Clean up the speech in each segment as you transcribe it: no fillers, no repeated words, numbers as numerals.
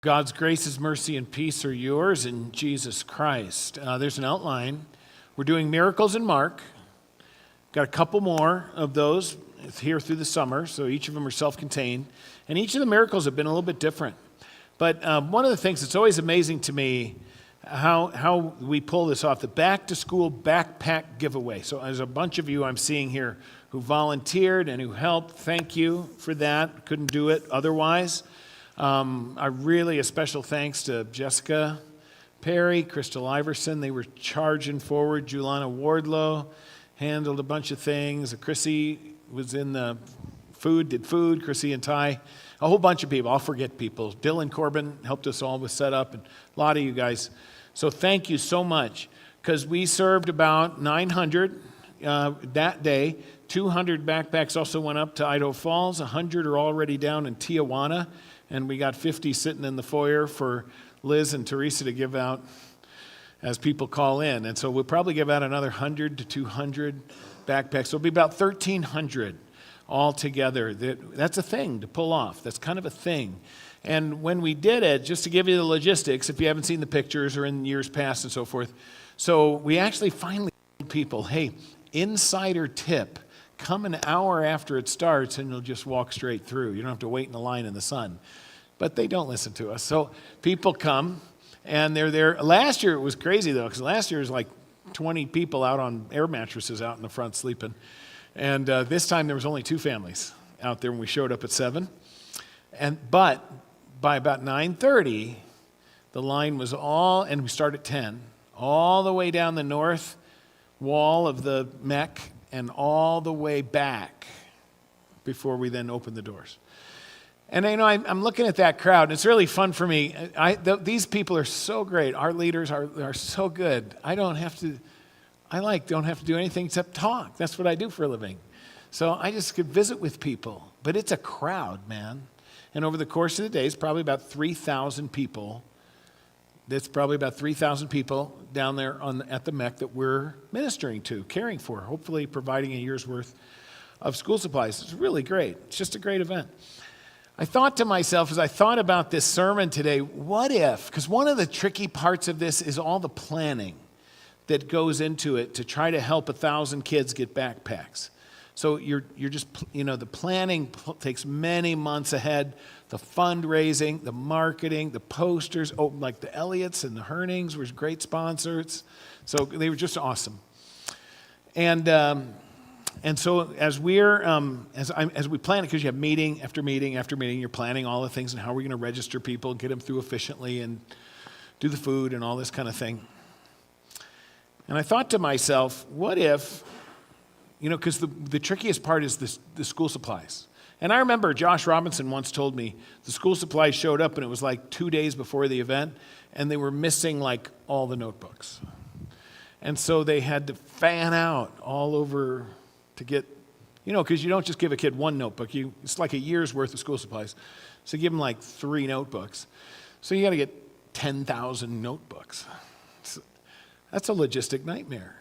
God's grace, His mercy, and peace are yours in Jesus Christ. There's an outline. We're doing miracles in Mark. Got a couple more of those here through the summer, so each of them are self-contained. And each of the miracles have been a little bit different. But one of the things that's always amazing to me, how we pull this off, the back-to-school backpack giveaway. So there's a bunch of you I'm seeing here who volunteered and who helped. Thank you for that. Couldn't do it otherwise. A special thanks to Jessica Perry, Crystal Iverson. They were charging forward. Julana Wardlow handled a bunch of things. Chrissy was in the did food. Chrissy and Ty, a whole bunch of people. I'll forget people. Dylan Corbin helped us all with setup, and a lot of you guys. So thank you so much, because we served about 900 that day. 200 backpacks also went up to Idaho Falls. 100 are already down in Tijuana. And we got 50 sitting in the foyer for Liz and Teresa to give out as people call in. And so we'll probably give out another 100 to 200 backpacks. So it'll be about 1,300 altogether. That's a thing to pull off. That's kind of a thing. And when we did it, just to give you the logistics, if you haven't seen the pictures or in years past and so forth, so we actually finally told people, hey, insider tip, come an hour after it starts and you'll just walk straight through. You don't have to wait in the line in the sun. But they don't listen to us. So people come and they're there. Last year it was crazy though, because last year it was like 20 people out on air mattresses out in the front sleeping. And this time there was only 2 families out there when we showed up at 7. But by about 9:30, the line was and we start at 10, all the way down the north wall of the mech and all the way back before we then open the doors. And I'm looking at that crowd, and it's really fun for me. These people are so great. Our leaders are so good. Don't have to do anything except talk. That's what I do for a living. So I just could visit with people. But it's a crowd, man. And over the course of the day, it's probably about 3,000 people. That's probably about 3,000 people down there at the mech that we're ministering to, caring for, hopefully providing a year's worth of school supplies. It's really great. It's just a great event. I thought to myself, as I thought about this sermon today, what if, because one of the tricky parts of this is all the planning that goes into it to try to help 1,000 kids get backpacks. So you're just, the planning takes many months ahead. The fundraising, the marketing, the posters, like the Elliots and the Hernings were great sponsors. So they were just awesome. And so as we plan it, because you have meeting after meeting after meeting, you're planning all the things and how we're going to register people, get them through efficiently, and do the food and all this kind of thing. And I thought to myself, what if, because the trickiest part is the school supplies. And I remember Josh Robinson once told me the school supplies showed up and it was like 2 days before the event and they were missing like all the notebooks. And so they had to fan out all over to get, because you don't just give a kid one notebook. It's like a year's worth of school supplies. So give them like 3 notebooks. So you got to get 10,000 notebooks. That's a logistic nightmare.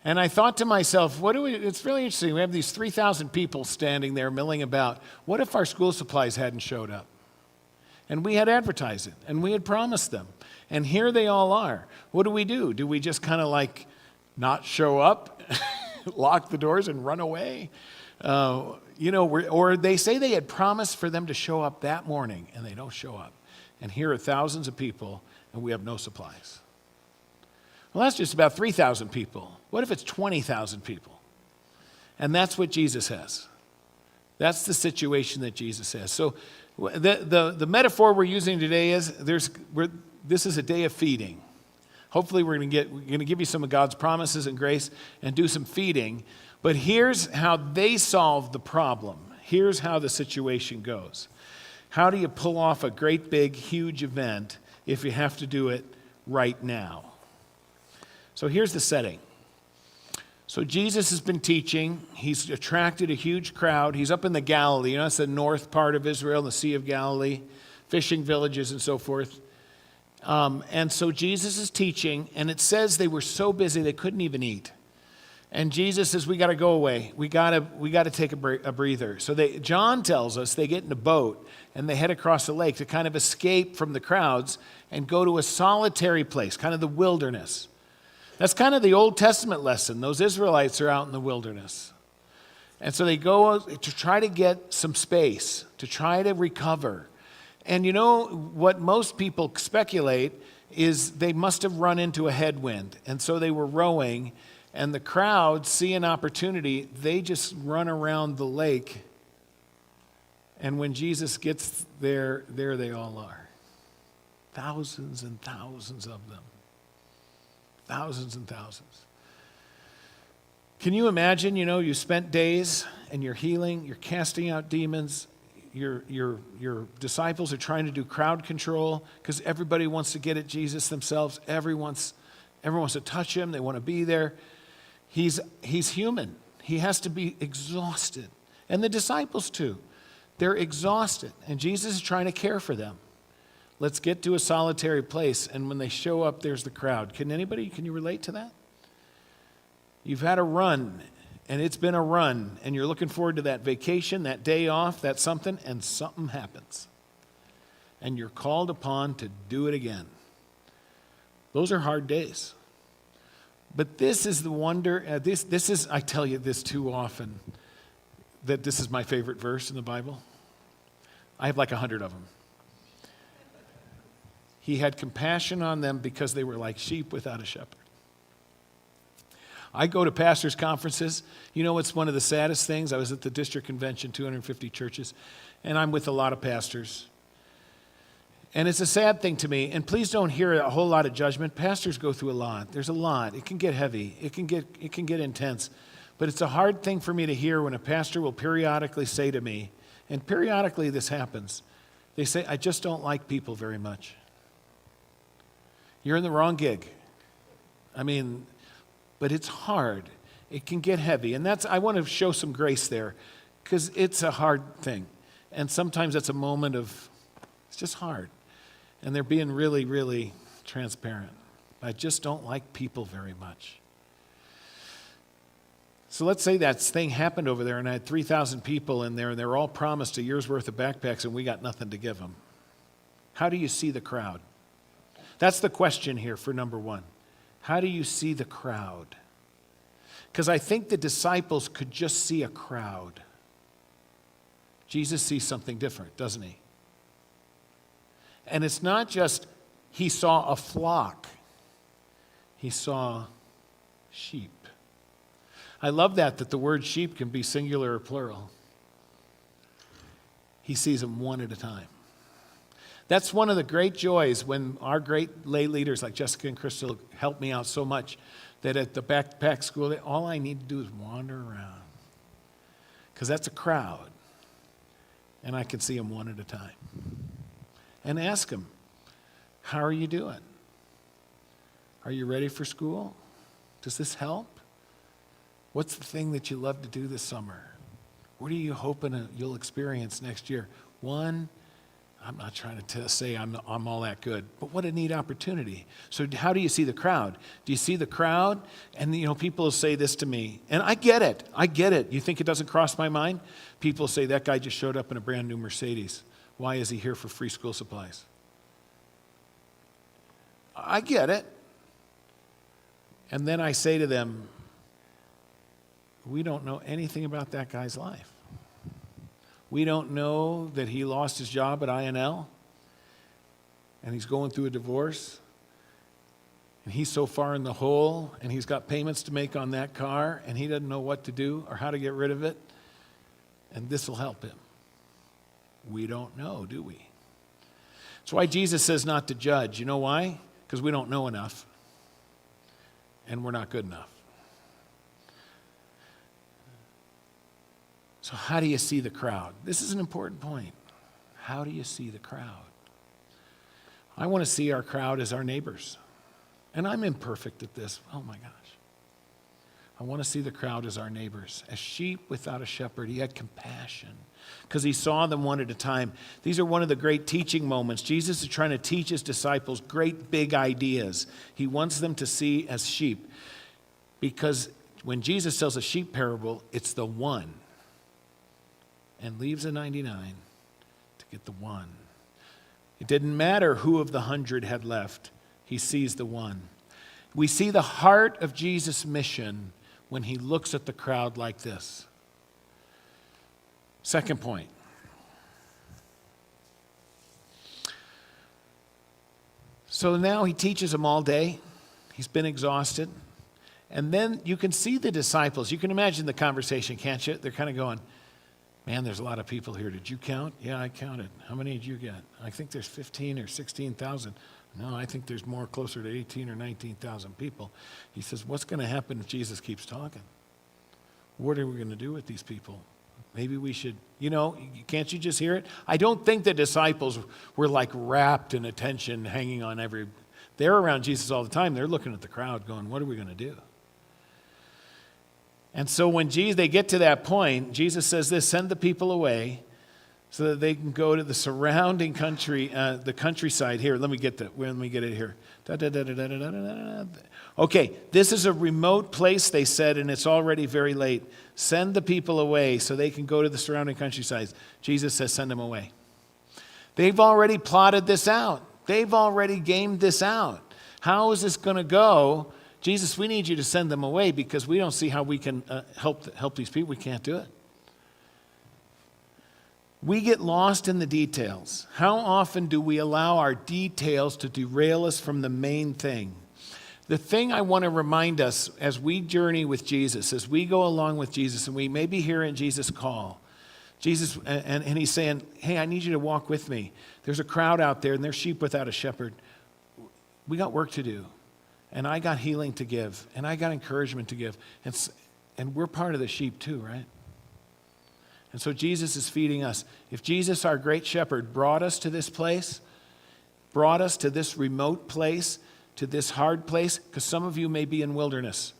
And I thought to myself, it's really interesting. We have these 3,000 people standing there milling about. What if our school supplies hadn't showed up? And we had advertised it, and we had promised them. And here they all are. What do? Do we just kind of like not show up, lock the doors, and run away? Or they say they had promised for them to show up that morning, and they don't show up. And here are thousands of people, and we have no supplies. Well, that's just about 3,000 people. What if it's 20,000 people? And that's what Jesus has. That's the situation that Jesus has. So the metaphor we're using today is this is a day of feeding. Hopefully we're going to give you some of God's promises and grace and do some feeding. But here's how they solve the problem. Here's how the situation goes. How do you pull off a great big huge event if you have to do it right now? So here's the setting. So Jesus has been teaching. He's attracted a huge crowd. He's up in the Galilee. That's the north part of Israel, the Sea of Galilee, fishing villages and so forth. And so Jesus is teaching, and it says they were so busy they couldn't even eat. And Jesus says, we got to go away. We got to take a breather. So John tells us they get in a boat and they head across the lake to kind of escape from the crowds and go to a solitary place, kind of the wilderness. That's kind of the Old Testament lesson. Those Israelites are out in the wilderness. And so they go to try to get some space, to try to recover. And you know what most people speculate is they must have run into a headwind. And so they were rowing, and the crowd see an opportunity. They just run around the lake. And when Jesus gets there they all are. Thousands and thousands of them. Thousands and thousands. Can you imagine, you spent days and you're healing, you're casting out demons, your disciples are trying to do crowd control because everybody wants to get at Jesus themselves. Everyone wants to touch him. They want to be there. He's human. He has to be exhausted. And the disciples too. They're exhausted. And Jesus is trying to care for them. Let's get to a solitary place. And when they show up, there's the crowd. Can you relate to that? You've had a run, and it's been a run, and you're looking forward to that vacation, that day off, that something, and something happens. And you're called upon to do it again. Those are hard days. But this is the wonder, this is, I tell you this too often, that this is my favorite verse in the Bible. I have like 100 of them. He had compassion on them because they were like sheep without a shepherd. I go to pastors' conferences. You know what's one of the saddest things? I was at the district convention, 250 churches, and I'm with a lot of pastors. And it's a sad thing to me, and please don't hear a whole lot of judgment. Pastors go through a lot. There's a lot. It can get heavy. It can get intense. But it's a hard thing for me to hear when a pastor will periodically say to me, and periodically this happens, they say, I just don't like people very much. You're in the wrong gig. But it's hard. It can get heavy. And I want to show some grace there because it's a hard thing. And sometimes it's a moment of, it's just hard. And they're being really, really transparent. I just don't like people very much. So let's say that thing happened over there and I had 3,000 people in there and they were all promised a year's worth of backpacks and we got nothing to give them. How do you see the crowd? That's the question here for number one. How do you see the crowd? Because I think the disciples could just see a crowd. Jesus sees something different, doesn't he? And it's not just he saw a flock. He saw sheep. I love that the word sheep can be singular or plural. He sees them one at a time. That's one of the great joys when our great lay leaders like Jessica and Crystal help me out so much that at the backpack school, all I need to do is wander around. Because that's a crowd. And I can see them one at a time. And ask them, how are you doing? Are you ready for school? Does this help? What's the thing that you love to do this summer? What are you hoping you'll experience next year? I'm not trying to say I'm all that good, but what a neat opportunity. So how do you see the crowd? Do you see the crowd? And people will say this to me, and I get it. You think it doesn't cross my mind? People say, that guy just showed up in a brand new Mercedes. Why is he here for free school supplies? I get it. And then I say to them, we don't know anything about that guy's life. We don't know that he lost his job at INL and he's going through a divorce and he's so far in the hole and he's got payments to make on that car and he doesn't know what to do or how to get rid of it, and this will help him. We don't know, do we? That's why Jesus says not to judge. You know why? Because we don't know enough and we're not good enough. So how do you see the crowd? This is an important point. How do you see the crowd? I want to see our crowd as our neighbors. And I'm imperfect at this. Oh my gosh. I want to see the crowd as our neighbors. As sheep without a shepherd, he had compassion because he saw them one at a time. These are one of the great teaching moments. Jesus is trying to teach his disciples great big ideas. He wants them to see as sheep because When Jesus tells a sheep parable, it's the one and leaves the 99 to get the one. It didn't matter who of the 100 had left. He sees the one. We see the heart of Jesus' mission when he looks at the crowd like this. Second point. So now he teaches them all day. He's been exhausted. And then you can see the disciples. You can imagine the conversation, can't you? They're kind of going, man, there's a lot of people here. Did you count? Yeah, I counted. How many did you get? I think there's 15 or 16,000. No, I think there's more, closer to 18 or 19,000 people. He says, what's going to happen if Jesus keeps talking? What are we going to do with these people? Maybe we should, can't you just hear it? I don't think the disciples were like wrapped in attention, hanging on they're around Jesus all the time. They're looking at the crowd going, what are we going to do? And so when they get to that point, Jesus says this, send the people away so that they can go to the surrounding country, the countryside. Here, let me get it here. Okay, this is a remote place, they said, and it's already very late. Send the people away so they can go to the surrounding countryside. Jesus says, send them away. They've already plotted this out. They've already gamed this out. How is this going to go? Jesus, we need you to send them away because we don't see how we can help these people. We can't do it. We get lost in the details. How often do we allow our details to derail us from the main thing? The thing I want to remind us as we journey with Jesus, as we go along with Jesus, and we may be hearing Jesus call, Jesus, and he's saying, hey, I need you to walk with me. There's a crowd out there, and there's sheep without a shepherd. We got work to do, and I got healing to give, and I got encouragement to give, and we're part of the sheep too, right? And so Jesus is feeding us. If Jesus, our great shepherd, brought us to this place, brought us to this remote place, to this hard place, because some of you may be in wilderness.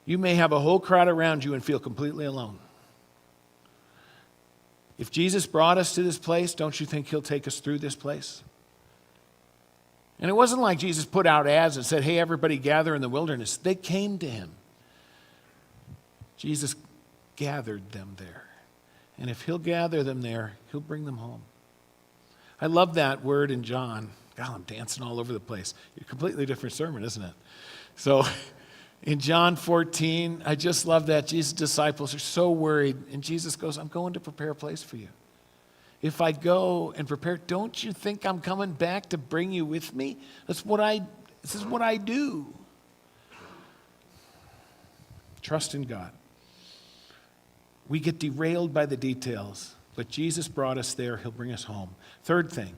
You may have a whole crowd around you and feel completely alone. If Jesus brought us to this place, don't you think he'll take us through this place? And it wasn't like Jesus put out ads and said, hey, everybody gather in the wilderness. They came to him. Jesus gathered them there. And if he'll gather them there, he'll bring them home. I love that word in John. God, I'm dancing all over the place. A completely different sermon, isn't it? So in John 14, I just love that. Jesus' disciples are so worried. And Jesus goes, I'm going to prepare a place for you. If I go and prepare, don't you think I'm coming back to bring you with me? This is what I do. Trust in God. We get derailed by the details, but Jesus brought us there. He'll bring us home. Third thing.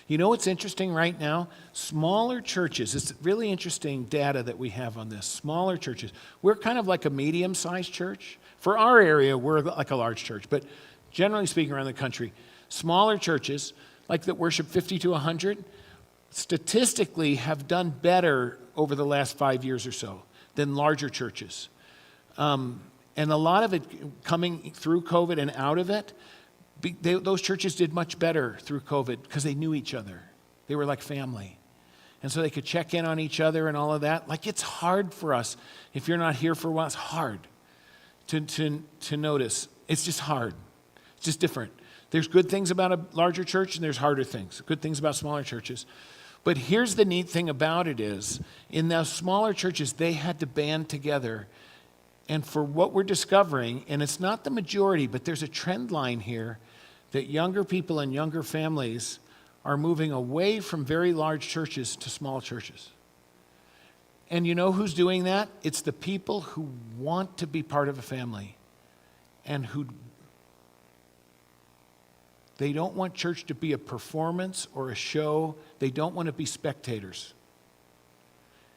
You know what's interesting right now? Smaller churches, it's really interesting data that we have on this. Smaller churches. We're kind of like a medium-sized church. For our area, we're like a large church. But generally speaking around the country, smaller churches, like that worship 50 to 100, statistically have done better over the last 5 years or so than larger churches. And a lot of it coming through COVID and out of it, those churches did much better through COVID because they knew each other. They were like family. And so they could check in on each other and all of that. Like, it's hard for us. If you're not here for a while, it's hard to notice. It's just hard. It's just different. There's good things about a larger church and there's harder things. Good things about smaller churches. But here's the neat thing about it is, in those smaller churches, they had to band together. And for what we're discovering, and it's not the majority, but there's a trend line here that younger people and younger families are moving away from very large churches to small churches. And you know who's doing that? It's the people who want to be part of a family and who they don't want church to be a performance or a show. They don't want to be spectators.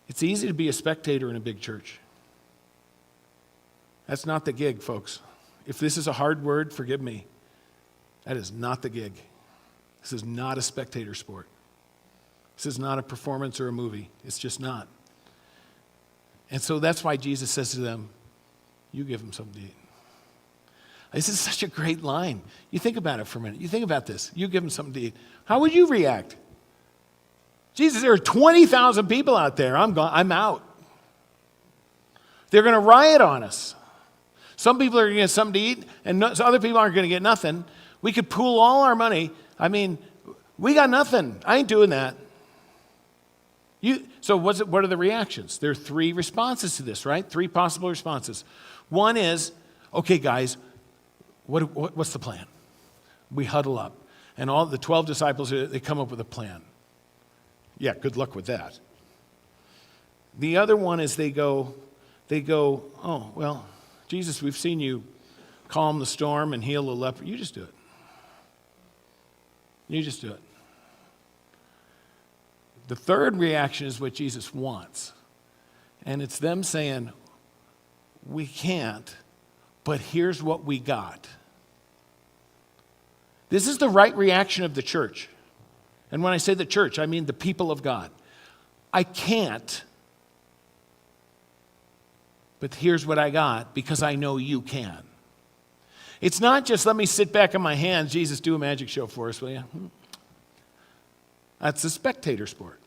It's easy to be a spectator in a big church. That's not the gig, folks. If this is a hard word, forgive me. That is not the gig. This is not a spectator sport. This is not a performance or a movie. It's just not. And so that's why Jesus says to them, you give them something to eat. This is such a great line. You think about it for a minute. You think about this. You give them something to eat. How would you react? Jesus, there are 20,000 people out there. I'm out. They're going to riot on us. Some people are going to get something to eat, and other people aren't going to get nothing. We could pool all our money. I mean, we got nothing. I ain't doing that. So what are the reactions? There are 3 responses to this, right? 3 possible responses. One is, okay, guys, what's the plan? We huddle up. And all the 12 disciples, they come up with a plan. Yeah, good luck with that. The other one is they go, oh, well, Jesus, we've seen you calm the storm and heal the leper. You just do it. You just do it. The third reaction is what Jesus wants. And it's them saying, we can't, but here's what we got. This is the right reaction of the church. And when I say the church, I mean the people of God. I can't, but here's what I got because I know you can. It's not just let me sit back on my hands, Jesus, do a magic show for us, will you? That's a spectator sport.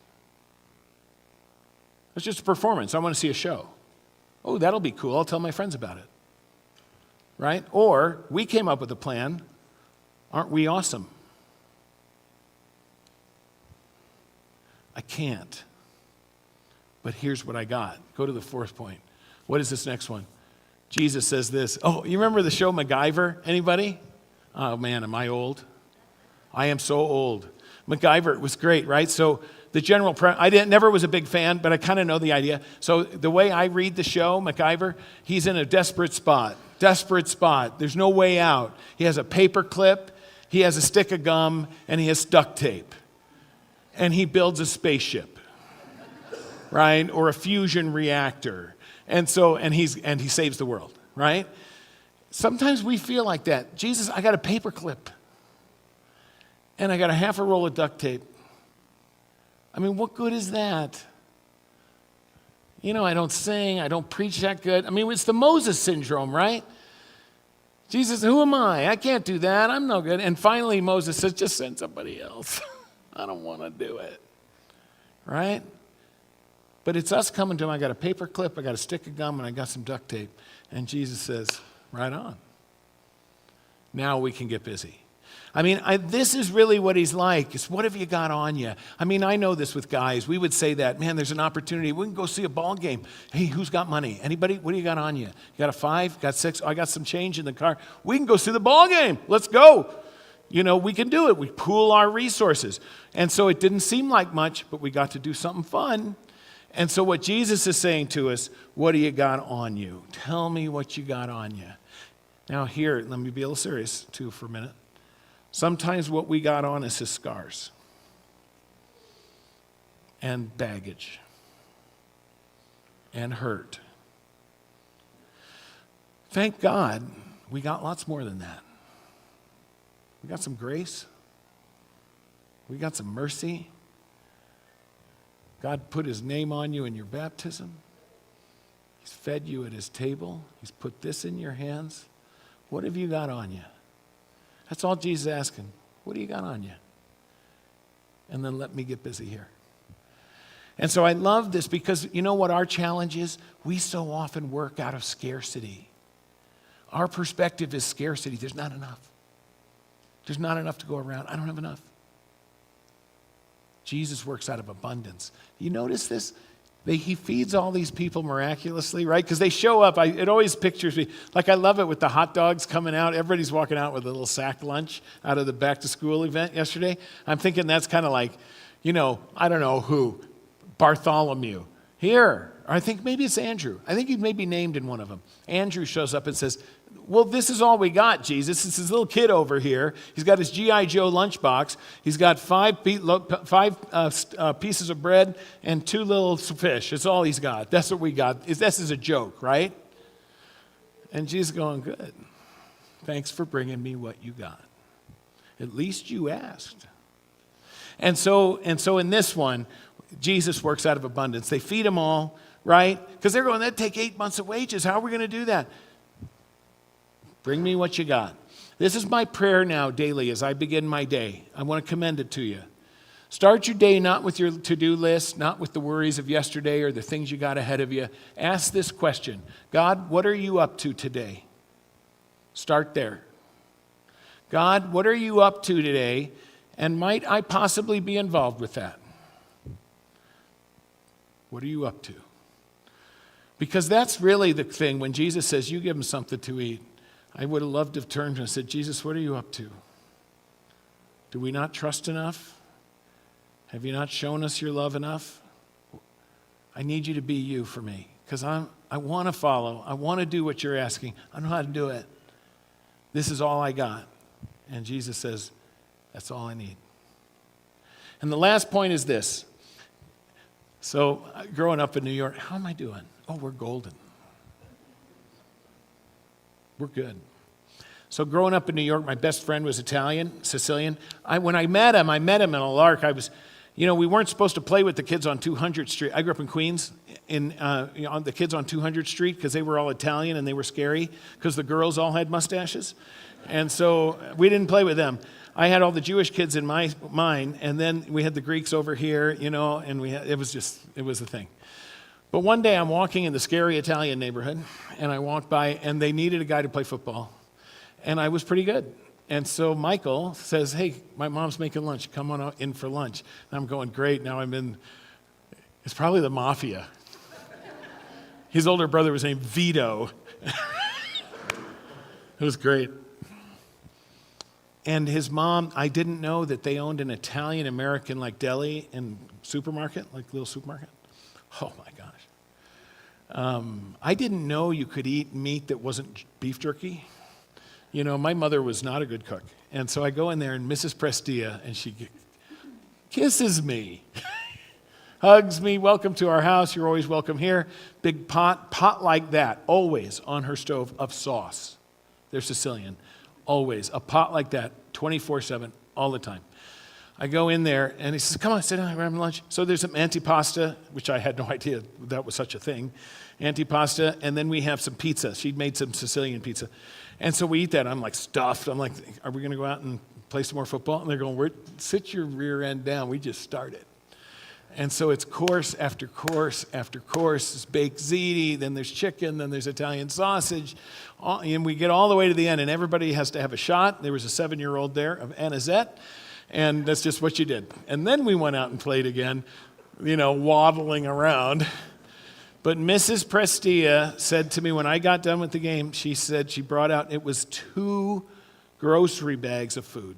It's just a performance. I want to see a show. Oh, that'll be cool. I'll tell my friends about it. Right? Or we came up with a plan. Aren't we awesome? I can't. But here's what I got. Go to the 4th point. What is this next one? Jesus says this. Oh, you remember the show MacGyver? Anybody? Oh man, am I old? I am so old. MacGyver was great, right? So the general, never was a big fan, but I kind of know the idea. So the way I read the show, MacGyver, he's in a desperate spot. Desperate spot. There's no way out. He has a paper clip, he has a stick of gum, and he has duct tape. And he builds a spaceship, right? Or a fusion reactor. And he saves the world, right? Sometimes we feel like that. Jesus, I got a paper clip. And I got a half a roll of duct tape. I mean, what good is that? You know, I don't sing, I don't preach that good. I mean, it's the Moses syndrome, right? Jesus, who am I? I can't do that. I'm no good. And finally, Moses says, just send somebody else. I don't want to do it. Right? But it's us coming to him. I got a paper clip, I got a stick of gum, and I got some duct tape. And Jesus says, right on. Now we can get busy. I mean, this is really what he's like. It's what have you got on you? I mean, I know this with guys. We would say that, man, there's an opportunity. We can go see a ball game. Hey, who's got money? Anybody? What do you got on you? You got a 5? Got 6? Oh, I got some change in the car. We can go see the ball game. Let's go. You know, we can do it. We pool our resources. And so it didn't seem like much, but we got to do something fun. And so what Jesus is saying to us, what do you got on you? Tell me what you got on you. Now here, let me be a little serious too for a minute. Sometimes what we got on us is scars and baggage and hurt. Thank God we got lots more than that. We got some grace. We got some mercy. God put his name on you in your baptism. He's fed you at his table. He's put this in your hands. What have you got on you? That's all Jesus is asking. What do you got on you? And then let me get busy here. And so I love this because you know what our challenge is? We so often work out of scarcity. Our perspective is scarcity. There's not enough. There's not enough to go around. I don't have enough. Jesus works out of abundance. You notice this? He feeds all these people miraculously, right? Because they show up. It always pictures me. Like I love it with the hot dogs coming out. Everybody's walking out with a little sack lunch out of the back to school event yesterday. I'm thinking that's kind of like, you know, I don't know who, Bartholomew. Here. Or I think maybe it's Andrew. I think he may be named in one of them. Andrew shows up and says, well, this is all we got, Jesus. It's this little kid over here. He's got his G.I. Joe lunchbox. He's got 5 pieces of bread and 2 little fish. That's all he's got. That's what we got. This is a joke, right? And Jesus going, good. Thanks for bringing me what you got. At least you asked. And so in this one, Jesus works out of abundance. They feed them all, right? Because they're going, that'd take 8 months of wages. How are we going to do that? Bring me what you got. This is my prayer now daily as I begin my day. I want to commend it to you. Start your day not with your to-do list, not with the worries of yesterday or the things you got ahead of you. Ask this question: God, what are you up to today? Start there. God, what are you up to today? And might I possibly be involved with that? What are you up to? Because that's really the thing. When Jesus says, you give them something to eat, I would have loved to have turned and said, Jesus, what are you up to? Do we not trust enough? Have you not shown us your love enough? I need you to be you for me, because I want to follow. I want to do what you're asking. I know how to do it. This is all I got. And Jesus says, that's all I need. And the last point is this. So growing up in New York, how am I doing? Oh, we're golden. We're good. So growing up in New York, my best friend was Italian, Sicilian. When I met him in a lark. We weren't supposed to play with the kids on 200th Street. I grew up in Queens, on the kids on 200th Street, because they were all Italian and they were scary because the girls all had mustaches. And so we didn't play with them. I had all the Jewish kids in mine, and then we had the Greeks over here, and it was a thing. But one day I'm walking in the scary Italian neighborhood, and I walked by, and they needed a guy to play football. And I was pretty good. And so Michael says, hey, my mom's making lunch. Come on in for lunch. And I'm going, great. Now it's probably the mafia. His older brother was named Vito. It was great. And his mom, I didn't know that they owned an Italian-American deli and supermarket, little supermarket. Oh my gosh. I didn't know you could eat meat that wasn't beef jerky. My mother was not a good cook. And so I go in there, and Mrs. Prestia, and she kisses me, hugs me, welcome to our house, you're always welcome here. Big pot like that, always on her stove of sauce. They're Sicilian, always. A pot like that, 24/7, all the time. I go in there, and he says, come on, sit down, we're having lunch. So there's some antipasta, which I had no idea that was such a thing. Antipasta, and then we have some pizza. She'd made some Sicilian pizza. And so we eat that. I'm stuffed. I'm are we going to go out and play some more football? And they're going, sit your rear end down. We just started. And so it's course after course after course. It's baked ziti, then there's chicken, then there's Italian sausage. And we get all the way to the end, and everybody has to have a shot. There was a 7-year-old there of anisette, and that's just what you did. And then we went out and played again, waddling around. But Mrs. Prestia said to me when I got done with the game, she said she brought out, it was 2 grocery bags of food.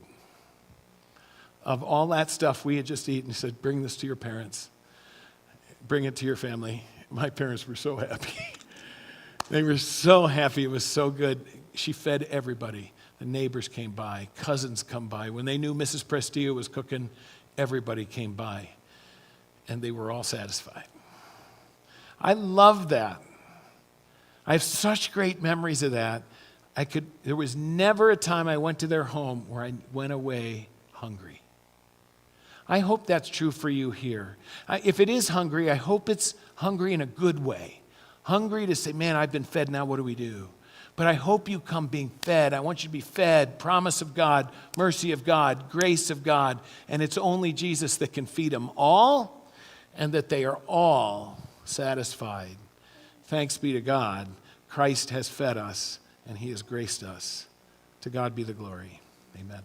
Of all that stuff we had just eaten. She said, bring this to your parents. Bring it to your family. My parents were so happy. They were so happy. It was so good. She fed everybody. The neighbors came by. Cousins come by. When they knew Mrs. Prestia was cooking, everybody came by. And they were all satisfied. I love that. I have such great memories of that. There was never a time I went to their home where I went away hungry. I hope that's true for you here. If it is hungry, I hope it's hungry in a good way. Hungry to say, man, I've been fed, now what do we do? But I hope you come being fed. I want you to be fed. Promise of God, mercy of God, grace of God. And it's only Jesus that can feed them all, and that they are all satisfied. Thanks be to God. Christ has fed us, and he has graced us. To God be the glory. Amen.